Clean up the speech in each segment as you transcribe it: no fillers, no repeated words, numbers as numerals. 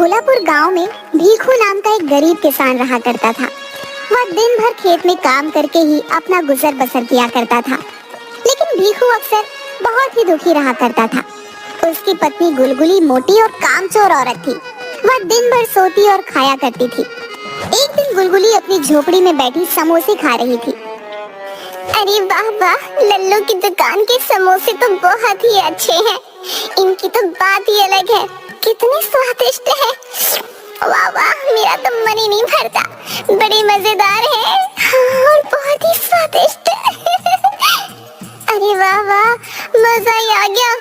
भोलापुर गांव में भीखू नाम का एक गरीब किसान रहा करता था। वह दिन भर खेत में काम करके ही अपना गुजर बसर किया करता था। लेकिन भीखू अक्सर बहुत ही दुखी रहा करता था। उसकी पत्नी गुलगुली मोटी और कामचोर औरत थी। वह दिन भर सोती और खाया करती थी। एक दिन गुलगुली अपनी झोपड़ी में बैठी समोसे खा रही थी। अरे वाह वाह, लल्लू की दुकान के समोसे तो बहुत ही अच्छे हैं। इनकी तो बात ही अलग है, कितने स्वादिष्ट है। वाह वाह, मेरा तो मन ही नहीं भरता। बड़े मजेदार है और बहुत ही स्वादिष्ट। अरे वाह वाह, मजा ही आ गया।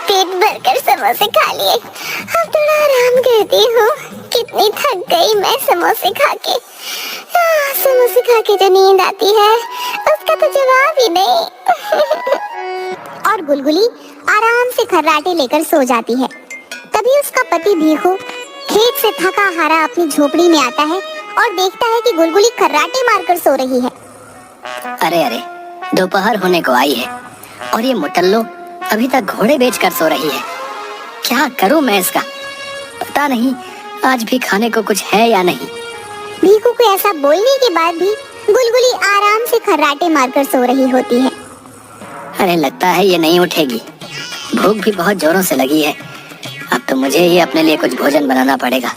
पेट भरकर समोसे खा लिए। अब थोड़ा आराम करती हूँ। कितनी थक गई मैं समोसे खा के। समोसे खा के जो नींद आती है उसका तो जवाब ही नहीं। और गुलगुली आराम से खर्राटे लेकर सो जाती है। तभी उसका पति भीखू खेत से थका हारा अपनी झोपड़ी में आता है और देखता है कि गुलगुली खर्राटे मारकर सो रही है। अरे अरे, दोपहर होने को आई है और ये मुटल्लो अभी तक घोड़े बेचकर सो रही है। क्या करूं मैं इसका? पता नहीं आज भी खाने को कुछ है या नहीं। भीखू को ऐसा बोलने के बाद भी गुलगुली आराम से खर्राटे मारकर सो रही होती है। अरे लगता है ये नहीं उठेगी। भूख भी बहुत जोरों से लगी है। अब तो मुझे ही अपने लिए कुछ भोजन बनाना पड़ेगा,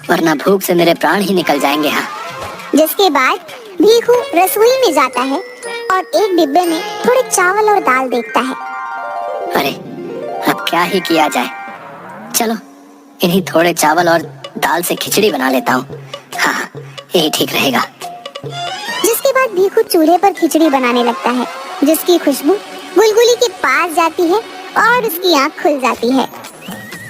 वरना भूख से मेरे प्राण ही निकल जाएंगे। हाँ। जिसके बाद भीखू रसोई में जाता है और एक डिब्बे में थोड़े चावल और दाल देखता है। अरे अब क्या ही किया जाए, चलो इन्हीं थोड़े चावल और दाल से खिचड़ी बना लेता हूँ। हाँ, यही ठीक रहेगा। जिसके बाद भीखू चूल्हे पर खिचड़ी बनाने लगता है, जिसकी खुशबू गुलगुली के पास जाती है और उसकी आँख खुल जाती है।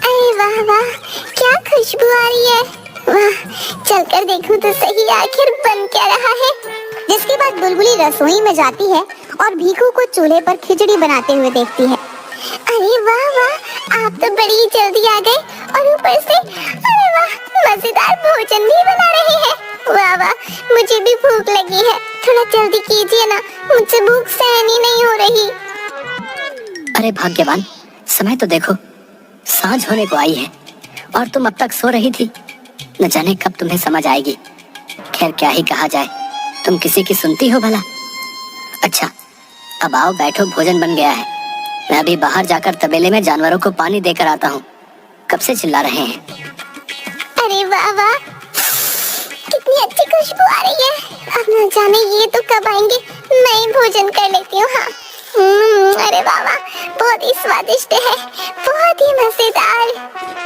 अरे वाह वाह, क्या खुशबू आ रही है। वाह, चलकर देखूं तो सही आखिर बन क्या रहा है। जिसके बाद गुलगुली रसोई में जाती है और भीखू को चूल्हे पर खिचड़ी बनाते हुए देखती है। अरे वाह वाह, आप तो बड़ी जल्दी आ गए और ऊपर से अरे वाह, मजेदार भोजन भी बना रहे हैं। वाह वाह, मुझे भी भूख लगी है, थोड़ा जल्दी कीजिए ना, मुझसे भूख सहन ही नहीं हो रही। अरे भाग्यवान, समय तो देखो, सांझ होने को आई है और तुम अब तक सो रही थी। न जाने कब तुम्हें समझ आएगी। खैर क्या ही कहा जाए, तुम किसी की सुनती हो भला। अच्छा अब आओ बैठो, भोजन बन गया है। मैं अभी बाहर जाकर तबेले में जानवरों को पानी देकर आता हूँ। कब से चिल्ला रहे हैं। अरे वाह वाह, कितनी अच्छी खुशबू आ रही है। अब न जाने ये तो कब आएंगे। मैं ही भोजन कर लेती हूँ। हाँ, अरे वाह वाह, बहुत ही स्वादिष्ट है, बहुत ही मजेदार।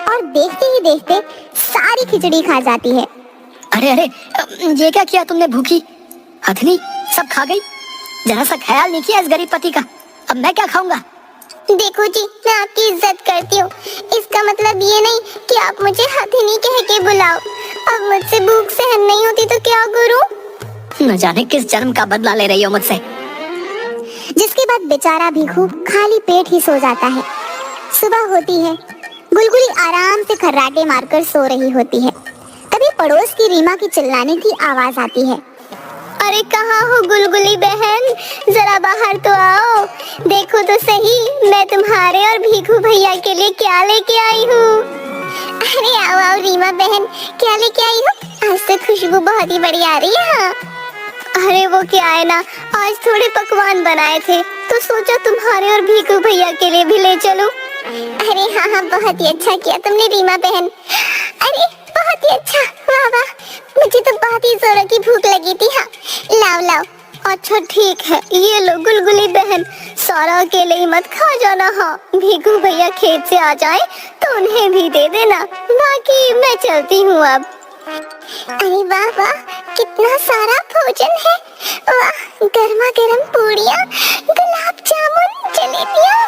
और देखते ही देखते सारी खिचड़ी खा जाती है। अरे अरे, ये क्या किया तुमने भूखी हथनी? सब खा गई। जरा सा ख्याल नहीं किया इस गरीब पति का। अब मैं क्या खाऊंगा? देखो जी, मैं आपकी इज्जत करती हूँ, इसका मतलब ये नहीं कि आप मुझे हथिनी कह के बुलाओ। अब मुझसे भूख सहन नहीं होती तो क्या करूँ? न जाने किस जन्म का बदला ले रही हो मुझसे। जिसके बाद बेचारा भीखू खाली पेट ही सो जाता है। सुबह होती है, गुलगुली आराम से खर्राटे मारकर सो रही होती है। तभी पड़ोस की रीमा की चिल्लाने की आवाज आती है। अरे कहाँ हो गुलगुली बहन, जरा बाहर तो आओ। देखो तो सही, मैं तुम्हारे और भीखू भैया के लिए क्या लेके आई हूँ। अरे आओ आओ रीमा बहन, क्या लेके आई हो? आज तो खुशबू बहुत ही बढ़िया आ रही है। हाँ। अरे वो क्या है ना, आज थोड़े पकवान बनाए थे तो सोचा तुम्हारे और भीखू भैया के लिए भी ले चलूं। अरे हाँ हाँ, बहुत ही अच्छा किया तुमने रीमा बहन। अरे बहुत ही अच्छा, वाह वाह, मुझे तो बहुत ही जोरों की भूख लगी थी। हाँ, लाओ लाओ। अच्छा ठीक है, ये लो गुलगुली बहन, सारा अकेले ही मत खा जाना। हाँ, भीखू भैया खेत से आ जाए तो उन्हें भी दे देना, बाकी मैं चलती हूँ अब। अरे वाह वाह, कितना सारा भोजन है। वाह, गर्मा गर्म पूड़ियाँ, गुलाब जामुन, जलेबियाँ।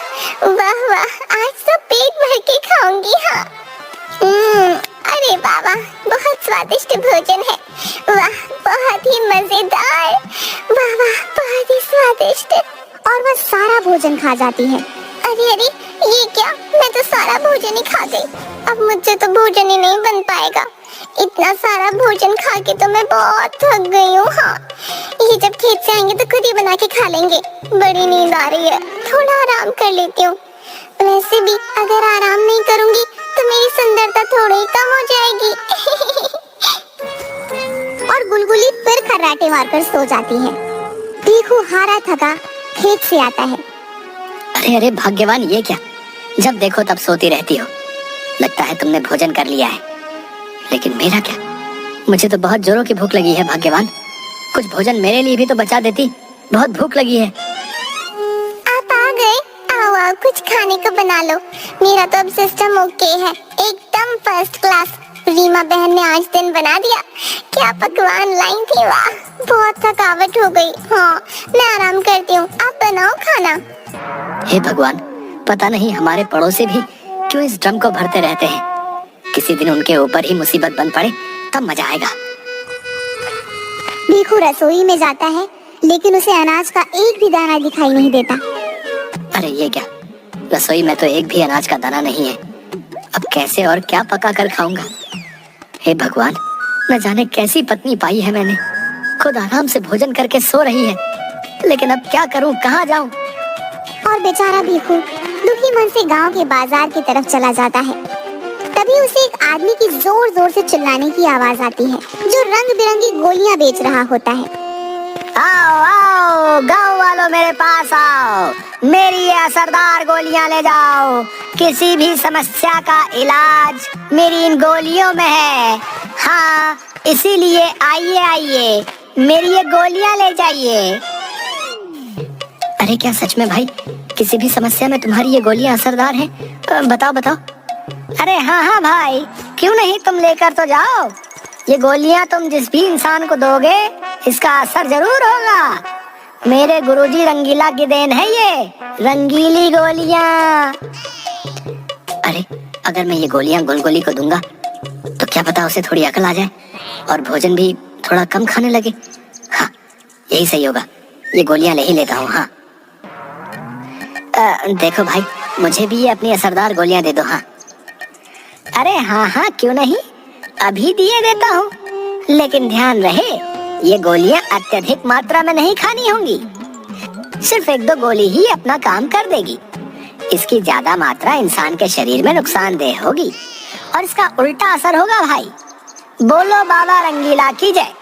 वाह वाह, आज तो पेट भर के खाऊंगी। हाँ। अरे वाह वाह, बहुत स्वादिष्ट भोजन है। वाह, बहुत ही मजेदार। वाह वाह, बहुत ही स्वादिष्ट। और वह सारा भोजन खा जाती है। अरे अरे, ये क्या, मैं तो सारा भोजन ही खा गई। अब मुझसे तो भोजन ही नहीं बन पाएगा। इतना सारा भोजन खा के तो मैं बहुत थक गई हूँ। हाँ, ये जब खेत से आएंगे तो खुद ही बना के खा लेंगे। बड़ी नींद आ रही है, थोड़ा आराम कर लेती हूँ। वैसे भी अगर आराम नहीं करूँगी तो मेरी सुंदरता थोड़ी ही कम हो जाएगी। और गुलगुली फिर खर्राटे मारकर सो जाती है। भीखू हारा थका खेत से आता है। अरे अरे भाग्यवान, ये क्या? जब देखो तब सोती रहती हो। लगता है तुमने भोजन कर लिया है, लेकिन मेरा क्या? मुझे तो बहुत जोरों की भूख लगी है भाग्यवान। कुछ भोजन मेरे लिए भी तो बचा देती, बहुत भूख लगी है। आप आ गए? आओ आओ, कुछ खाने को बना लो। मेरा तो अब सिस्टम ओके है, एकदम फर्स्ट क्लास। रीमा बहन ने आज दिन बना दिया। क्या पकवान लाई थी, वाह! बहुत थकावट हो गई। हाँ, मैं आराम करती हूँ, आप बनाओ खाना। हे भगवान, पता नहीं हमारे पड़ोसी भी क्यों इस ड्रम को भरते रहते हैं। किसी दिन उनके ऊपर ही मुसीबत बन पड़े तब मजा आएगा। भीखू रसोई में जाता है, लेकिन उसे अनाज का एक भी दाना दिखाई नहीं देता। अरे ये क्या? रसोई में तो एक भी अनाज का दाना नहीं है। अब कैसे और क्या पका कर खाऊंगा? हे भगवान, न जाने कैसी पत्नी पाई है मैंने। खुद आराम से भोजन करके सो रही है, लेकिन अब क्या करूं, कहाँ जाऊं? और बेचारा भीखू दुखी मन से गांव के बाजार की तरफ चला जाता है। तभी उसे एक आदमी की जोर जोर से चिल्लाने की आवाज आती है, जो रंग बिरंगी गोलियां बेच रहा होता है। आओ आओ गाँव वालों, मेरे पास आओ। मेरी ये असरदार गोलियां ले जाओ। किसी भी समस्या का इलाज मेरी इन गोलियों में है। हाँ, इसीलिए आइए आइए, मेरी ये गोलियां ले जाइए। अरे क्या सच में भाई, किसी भी समस्या में तुम्हारी ये गोलियां असरदार हैं? बताओ बताओ। अरे हाँ हाँ भाई, क्यों नहीं, तुम लेकर तो जाओ। ये गोलियां तुम जिस भी इंसान को दोगे, इसका असर जरूर होगा। मेरे गुरुजी रंगीला की देन है ये रंगीली गोलियां। अरे अगर मैं ये गोलियां गुलगुली को दूंगा तो क्या पता उसे थोड़ी अकल आ जाए और भोजन भी थोड़ा कम खाने लगे। हाँ, यही सही होगा, ये गोलियां ले ही लेता हूँ। हाँ देखो भाई, मुझे भी ये अपनी असरदार गोलियां दे दो। हाँ अरे हाँ हाँ, क्यों नहीं, अभी दिए देता हूँ। लेकिन ध्यान रहे, ये गोलियां अत्यधिक मात्रा में नहीं खानी होंगी। सिर्फ 1-2 गोली ही अपना काम कर देगी। इसकी ज्यादा मात्रा इंसान के शरीर में नुकसानदेह होगी और इसका उल्टा असर होगा भाई। बोलो बाबा रंगीला की जय।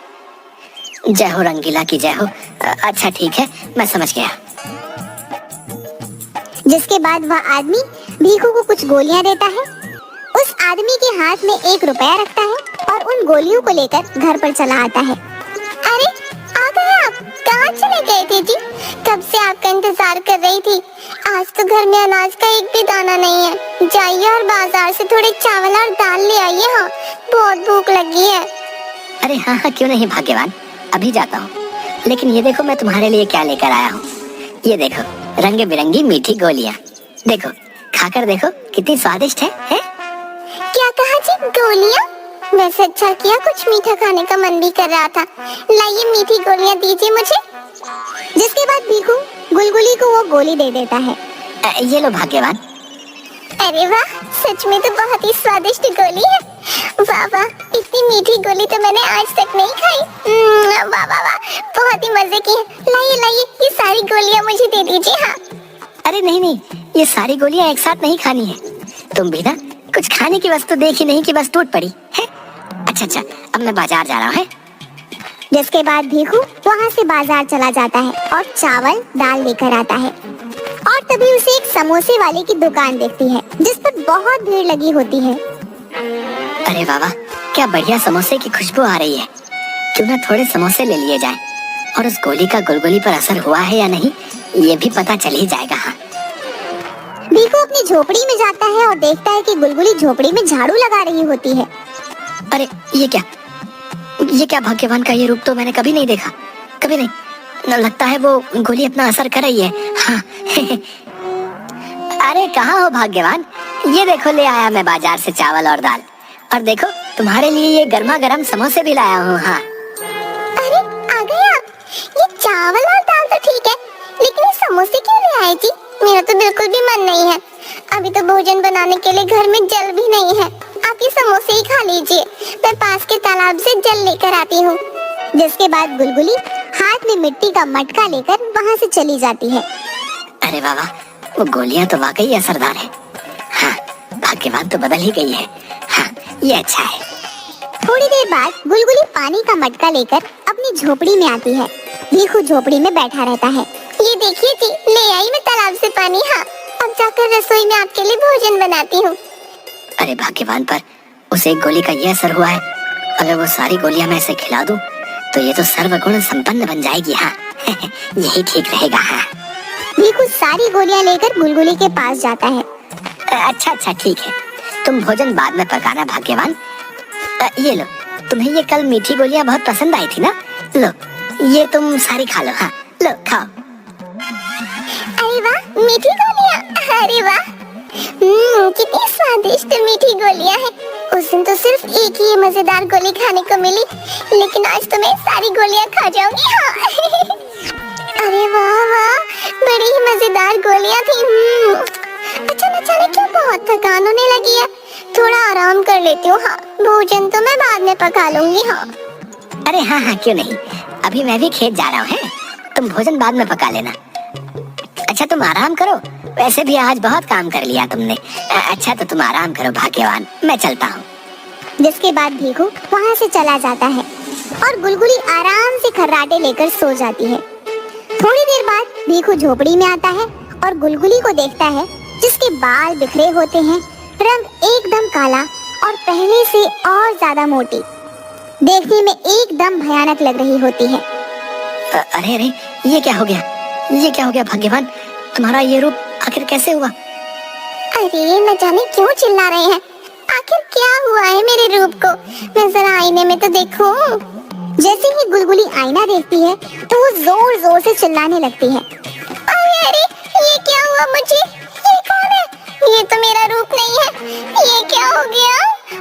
जय हो रंगीला की जय हो। अच्छा ठीक है, मैं समझ गया। जिसके बाद वह आदमी भीखू को कुछ गोलियां देता है। उस आदमी के हाथ में 1 रुपया रखता है और उन गोलियों को लेकर घर पर चला आता है। अरे आ गए आप, कहाँ चले गए थे जी? कब से आपका इंतजार कर रही थी। आज तो घर में अनाज का एक भी दाना नहीं है। जाइए और बाजार से थोड़े चावल और दाल ले आइए। हाँ, बहुत भूख लगी है। अरे हाँ हाँ, क्यों नहीं भाग्यवान, अभी जाता हूँ। लेकिन ये देखो मैं तुम्हारे लिए क्या लेकर आया हूँ। ये देखो, रंग बिरंगी मीठी गोलियाँ। देखो, खाकर देखो कितनी स्वादिष्ट है? क्या कहा जी, गोलियाँ? वैसे अच्छा किया, कुछ मीठा खाने का मन भी कर रहा था। लाइए मीठी गोलियाँ दीजिए मुझे। जिसके बाद भीखू गुलगुली को वो गोली दे देता है। ये लो भाग्यवान। अरे वाह, सच में तो बहुत ही स्वादिष्ट गोली है। वाह वाह, इतनी मीठी गोली तो मैंने आज तक नहीं खाई। वाह वाह वाह, बहुत ही मजे की है। लाइए लाइए, ये सारी गोलियां मुझे दे दीजिए। हाँ अरे नहीं नहीं, ये सारी गोलियां एक साथ नहीं खानी है। तुम भी ना कुछ खाने की वस्तु देखी नहीं कि बस टूट पड़ी है। अच्छा, अब मैं बाजार जा रहा हूँ। जिसके बाद भीखू वहाँ से बाजार चला जाता है और चावल दाल लेकर आता है। और तभी उसे एक समोसे वाले की दुकान दिखती है, जिस पर बहुत भीड़ लगी होती है। अरे वाह वाह, क्या बढ़िया समोसे की खुशबू आ रही है। क्यों ना थोड़े समोसे ले लिए जाएं और उस गोली का गुलगुली पर असर हुआ है या नहीं, ये भी पता चल ही जाएगा। हाँ, भीखू अपनी झोपड़ी में जाता है और देखता है कि गुलगुली झोपड़ी में झाड़ू लगा रही होती है। अरे ये क्या भाग्यवान का ये रूप तो मैंने कभी नहीं देखा, कभी नहीं। न लगता है वो गोली अपना असर कर रही है। हाँ अरे कहाँ हो भाग्यवान, ये देखो ले आया मैं बाजार से चावल और दाल। और देखो तुम्हारे लिए ये गर्मा गर्म समोसे भी लाया हूँ। हाँ अरे आ गए आप। ये चावल और दाल तो ठीक है, लेकिन ये समोसे क्यों ले आए जी? मेरा तो बिल्कुल भी मन नहीं है। अभी तो भोजन बनाने के लिए घर में जल भी नहीं है। आप ये समोसे ही खा लीजिए, मैं पास के तालाब से जल लेकर आती हूँ। जिसके बाद गुलगुली हाथ में मिट्टी का मटका लेकर वहाँ से चली जाती है। अरे वाह, वो गोलियां तो वाकई असरदार है। हाँ भाग्यवान तो बदल ही गई है। हाँ, ये अच्छा है। थोड़ी देर बाद गुलगुली पानी का मटका लेकर अपनी झोपड़ी में आती है। भीखू झोपड़ी में बैठा रहता है। ये देखिए जी, ले आई मैं तालाब से पानी। हाँ, अब जाकर रसोई में आपके लिए भोजन बनाती हूँ। अरे भाग्यवान पर उसे एक गोली का ये असर हुआ है। अगर वो सारी गोलियां मैं इसे खिला दूं तो ये तो सर्वगुण संपन्न बन जाएगी। हाँ यही ठीक रहेगा। हाँ भीखू सारी गोलियां लेकर गुलगुली के पास जाता है। अच्छा ठीक है, तुम भोजन बाद में पकाना भाग्यवान। ये लो, तुम्हें ये कल मीठी गोलियां बहुत पसंद आई थी ना, लो ये तुम सारी खा लो। हाँ लो खाओ। अरे वाह, मीठी गोलियां। अरे वाह, कितनी स्वादिष्ट मीठी गोलियां हैं। उस दिन तो सिर्फ एक ही मजेदार गोली खाने को मिली, लेकिन आज तो मैं सारी गोलियां खा जाऊंगी। हाँ अरे वाह वाह, बड़ी ही मजेदार गोलियां थी। अच्छा न जाने क्यों बहुत थकान होने लगी है, थोड़ा आराम कर लेती हूँ। हाँ, भोजन तो मैं बाद में पका लूंगी। हाँ अरे हाँ क्यों नहीं, अभी मैं भी खेत जा रहा हूँ। तुम भोजन बाद में पका लेना। अच्छा तुम आराम करो, वैसे भी आज बहुत काम कर लिया तुमने। अच्छा तो तुम आराम करो भाग्यवान, मैं चलता हूँ। जिसके बाद भीखू वहाँ से चला जाता है और गुलगुली आराम से खर्राटे लेकर सो जाती है। थोड़ी देर बाद भीखू झोपड़ी में आता है और गुलगुली को देखता है, जिसके बाल बिखरे होते हैं, रंग एकदम काला और पहले से और ज्यादा मोटी, देखने में एकदम भयानक लग रही होती है। अरे ये क्या हो गया, ये क्या हो गया भाग्यवान, तुम्हारा ये रूप आखिर कैसे हुआ? अरे न जाने क्यों चिल्ला रहे हैं, आखिर क्या हुआ है मेरे रूप को, मैं जरा आईने में तो देखूं। जैसे ही गुलगुली आईना देखती है तो वो जोर जोर से चिल्लाने लगती है। अरे ये क्या हुआ मुझे, ये कौन है, ये तो मेरा रूप नहीं है, ये क्या हो गया,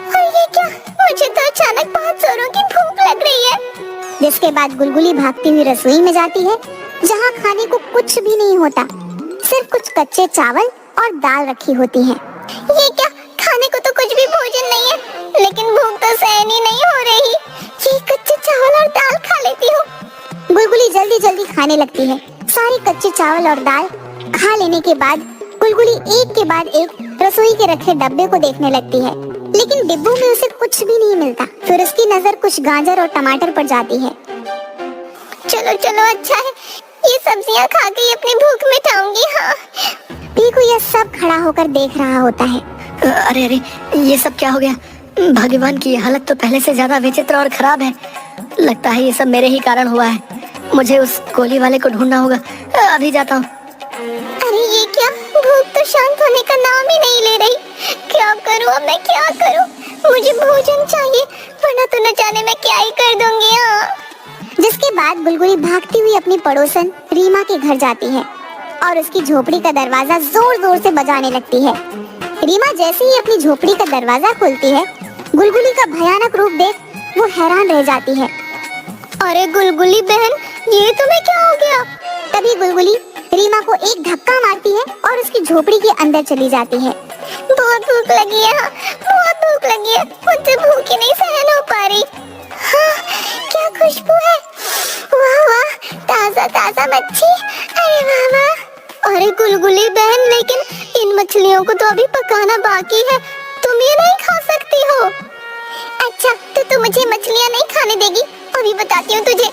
और ये क्या, मुझे तो अचानक बहुत जोरों की भूख लग रही है। जिसके बाद गुलगुली भागती हुई रसोई में जाती है, जहाँ खाने को कुछ भी नहीं होता, सिर्फ कुछ कच्चे चावल और दाल रखी होती है। ये क्या, खाने को तो कुछ भी भोजन नहीं है, लेकिन भूख तो सहन ही नहीं हो रही, ये कच्चे चावल और दाल खा लेती हूँ। गुलगुली जल्दी जल्दी खाने लगती है। सारे कच्चे चावल और दाल खा लेने के बाद गुलगुली एक के बाद एक रसोई के रखे डब्बे को देखने लगती है, लेकिन डिब्बों में उसे कुछ भी नहीं मिलता। फिर उसकी नजर कुछ गाजर और टमाटर पर जाती है। चलो चलो अच्छा है, ये सब्जियां खा के ही अपनी भूख मिटाऊंगी। हाँ भीखू यह सब खड़ा होकर देख रहा होता है। अरे ये सब क्या हो गया, भगवान की हालत तो पहले से ज्यादा विचित्र और खराब है। लगता है ये सब मेरे ही कारण हुआ है, मुझे उस गोली वाले को ढूंढना होगा, अभी जाता हूँ। अरे ये क्या, भूख तो शांत होने का नाम ही नहीं ले रही, क्या करूँ अब मैं, क्या करूँ, मुझे भोजन चाहिए वरना तो न जाने मैं क्या ही कर दूंगी। हाँ जिसके बाद गुलगुली भागती हुई अपनी पड़ोसन रीमा के घर जाती है और उसकी झोपड़ी का दरवाजा जोर जोर से बजाने लगती है। रीमा जैसे ही अपनी झोपड़ी का दरवाजा खोलती है, गुलगुली का भयानक रूप देख वो हैरान रह जाती है। अरे गुलगुली बहन, ये तुम्हें क्या हो गया? तभी गुलगुली रीमा को एक धक्का मारती है और उसकी झोपड़ी के अंदर चली जाती है। बहुत भूख लगी है, बहुत भूख लगी है, मुझसे भूख ही नहीं सहन हो पा रही। हाँ, क्या खुशबू है, वाह वाह, ताजा ताजा मच्छी, अरे वाह वाह। अरे गुलगुली बहन, लेकिन इन मछलियों को तो अभी पकाना बाकी है, तुम ये नहीं खा सकती हो। अच्छा तो तू मुझे मछलियाँ नहीं खाने देगी, अभी बताती हूँ तुझे।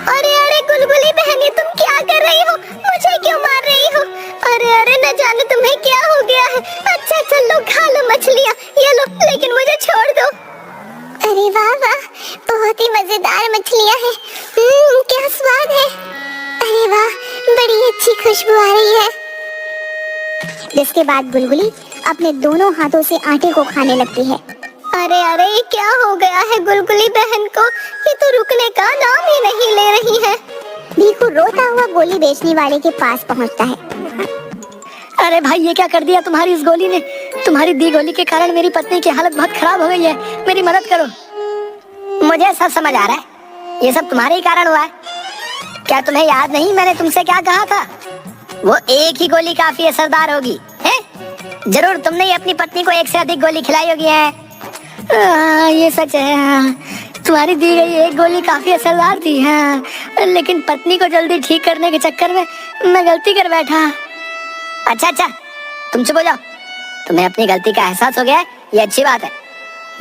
अरे गुलगुली बहन, ये तुम क्या कर रही हो, मुझे क्यों मार रही हो? अरे न जाने तुम्हें क्या हो गया है। अच्छा चलो खा लो मछलियाँ, ये लो, लेकिन मुझे छोड़ दो। अरे वाह वाह, बहुत ही मजेदार मछलियाँ हैं, क्या स्वाद है, अरे वाह, बड़ी अच्छी खुशबू आ रही है। जिसके बाद गुलगुली अपने दोनों हाथों से आटे को खाने लगती है। अरे ये क्या हो गया है गुलगुली बहन को, ये तो रुकने का नाम ही नहीं ले रही है। भीखू रोता हुआ गोली बेचने वाले के पास पहुंचता है। अरे भाई, ये क्या कर दिया तुम्हारी इस गोली ने, तुम्हारी दी गोली के कारण मेरी पत्नी की हालत बहुत खराब हो गई है, मेरी मदद करो। मुझे सब समझ आ रहा है, ये सब तुम्हारे ही कारण हुआ है। क्या तुम्हें याद नहीं मैंने तुमसे क्या कहा था, वो एक ही गोली काफी असरदार होगी, है? जरूर तुमने ही अपनी पत्नी को एक से अधिक गोली खिलाई होगी है। ये सच है, तुम्हारी दी गई एक गोली काफी असरदार थी, हाँ, लेकिन पत्नी को जल्दी ठीक करने के चक्कर में मैं गलती कर बैठा। अच्छा तुम चुप हो जाओ, तुम्हें अपनी गलती का एहसास हो गया है, ये अच्छी बात है।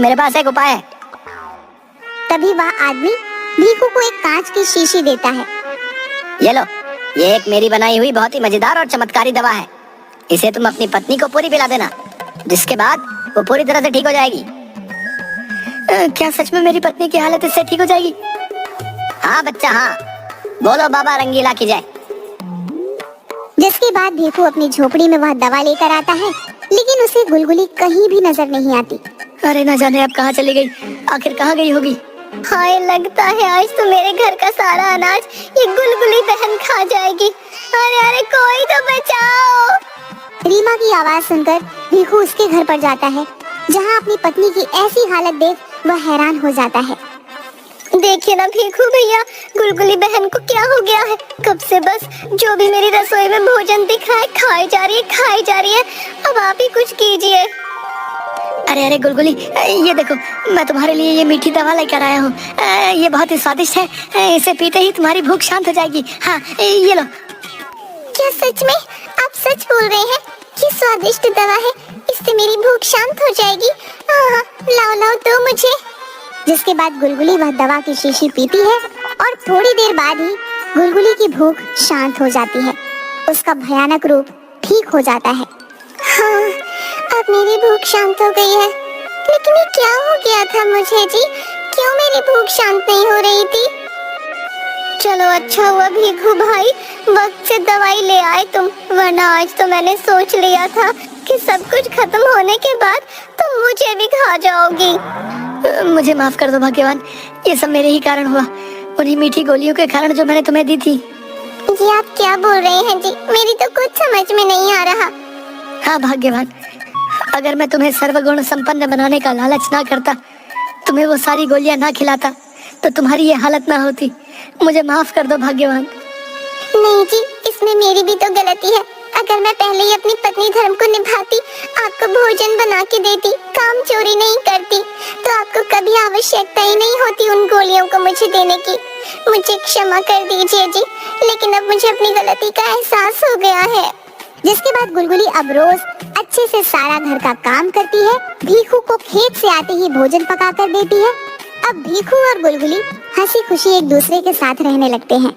मेरे पास एक उपाय है। तभी वह आदमी भीखू को एक कांच की शीशी देता है। ये लो, ये एक मेरी बनाई हुई बहुत ही मजेदार और चमत्कारी दवा है। इसे तुम अपनी पत्नी को पूरी पिला देना, जिसके बाद वो पूरी तरह से ठीक हो जाएगी। क्या सच में मेरी पत्नी की हालत इससे ठीक हो जाएगी? हाँ बच्चा हाँ, बोलो बाबा रंगीला की जाए। जिसके बाद भीखू अपनी झोपड़ी में वह दवा लेकर आता है, लेकिन उसे गुलगुली कहीं भी नजर नहीं आती। अरे न जाने अब कहाँ चली गई, आखिर कहाँ गई होगी। हाय, लगता है आज तो मेरे घर का सारा अनाज ये गुलगुली बहन खा जाएगी। अरे अरे कोई तो बचाओ। रीमा की आवाज सुनकर भीखू उसके घर पर जाता है, जहाँ अपनी पत्नी की ऐसी हालत देख वह हैरान हो जाता है। देखिए ना भीखू भैया, गुलगुली बहन को क्या हो गया है। कब से बस जो भी मेरी रसोई में भोजन दिख रहा है खाई जा रही है, खाई जा रही है। अब आप ही कुछ कीजिए। अरे अरे गुलगुली, ये देखो मैं तुम्हारे लिए ये मीठी दवा लेकर आया हूँ। ये बहुत ही स्वादिष्ट है, इसे पीते ही तुम्हारी भूख शांत हो जाएगी। हाँ ये लो। क्या सच में आप सच बोल रहे हैं? ये स्वादिष्ट दवा है, इससे मेरी भूख शांत हो जाएगी। हाँ, लाओ लाओ दो मुझे। जिसके बाद गुलगुली वह दवा की शीशी पीती है और थोड़ी देर बाद ही गुलगुली की भूख शांत हो जाती है। उसका भयानक रूप ठीक हो जाता है। हाँ, अब मेरी भूख शांत हो गई है। लेकिन ये क्या हो गया था मुझे जी? क्यों मेरी भूख शांत नहीं हो रही थी? चलो अच्छा हुआ भीखू भाई, वक्त से दवाई ले आए तुम, वरना आज तो मैंने सोच लिया था कि सब कुछ खत्म होने के बाद तुम मुझे भी खा जाओगी। मुझे माफ कर दो भाग्यवान, ये सब मेरे ही कारण हुआ, उन्हीं मीठी गोलियों के कारण जो मैंने तुम्हें दी थी। ये आप क्या बोल रहे हैं जी? मेरी तो कुछ समझ में नहीं आ रहा। हाँ भाग्यवान, अगर मैं तुम्हें सर्वगुण संपन्न बनाने का लालच ना करता, तुम्हें वो सारी गोलियां ना खिलाता, तो तुम्हारी ये हालत ना होती। मुझे माफ कर दो भाग्यवान। नहीं जी, इसमें मेरी भी तो गलती है। अगर मैं पहले ही अपनी पत्नी धर्म को निभाती, आपको भोजन बना के देती, काम चोरी नहीं करती, तो आपको कभी आवश्यकता ही नहीं होती उन गोलियों को मुझे देने की। मुझे क्षमा कर दीजिए जी, लेकिन अब मुझे अपनी गलती का एहसास हो गया है। जिसके बाद गुलगुली अब रोज अच्छे से सारा घर का काम करती है, भीखू को खेत से आते ही भोजन पका कर देती है। अब भीखू और गुलगुली हंसी खुशी एक दूसरे के साथ रहने लगते हैं।